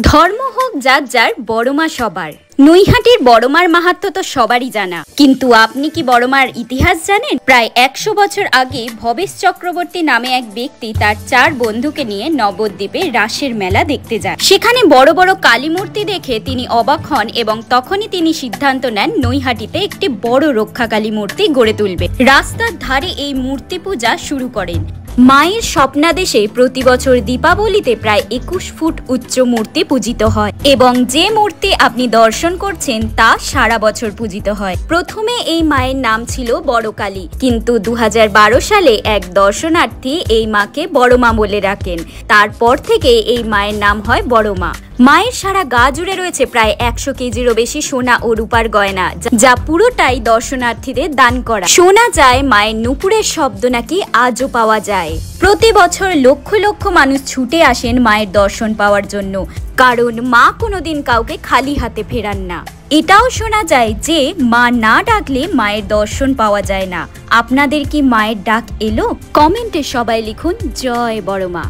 ধর্ম হোক যার যার, বড়মা সবার। নৈহাটির বড়মার মাহাত্ম্য তো সবারই জানা, কিন্তু আপনি কি বড়মার ইতিহাস জানেন? প্রায় ১০০ বছর আগে ভবেশ চক্রবর্তী নামে এক ব্যক্তি তার ৪ বন্ধুকে নিয়ে নবদ্বীপে রাসের মেলা দেখতে যান। সেখানে বড় বড় কালী মূর্তি দেখে তিনি অবাক হন এবং তখনই তিনি সিদ্ধান্ত নেন নৈহাটিতে একটি বড় রক্ষাকালী মূর্তি গড়ে তুলবে। রাস্তার ধারে এই মূর্তি পূজা শুরু করেন। মায়ের স্বপ্নাদেশে প্রতি বছর দীপাবলিতে প্রায় ২১ ফুট উচ্চ মূর্তি পূজিত হয় এবং যে মূর্তি আপনি দর্শন করছেন তা সারা বছর পূজিত হয়। প্রথমে এই মায়ের নাম ছিল বড় কালী, কিন্তু ২০১২ সালে এক দর্শনার্থী এই মাকে বড়মা বলে রাখেন। তারপর থেকে এই মায়ের নাম হয় বড়মা। মায়ের সারা গা জুড়ে রয়েছে প্রায় ১০০ কেজিরও বেশি সোনা ও রূপার গয়না, যা পুরোটাই দর্শনার্থীদের দান করা। শোনা যায় মায়ের নুপুরের শব্দ নাকি আজও পাওয়া যায়। প্রতি বছর লক্ষ লক্ষ মানুষ ছুটে আসেন মায়ের দর্শন পাওয়ার জন্য, কারণ মা কোনোদিন কাউকে খালি হাতে ফেরান না। এটাও শোনা যায় যে মা না ডাকলে মায়ের দর্শন পাওয়া যায় না। আপনাদের কি মায়ের ডাক এলো? কমেন্টে সবাই লিখুন জয় বড়মা।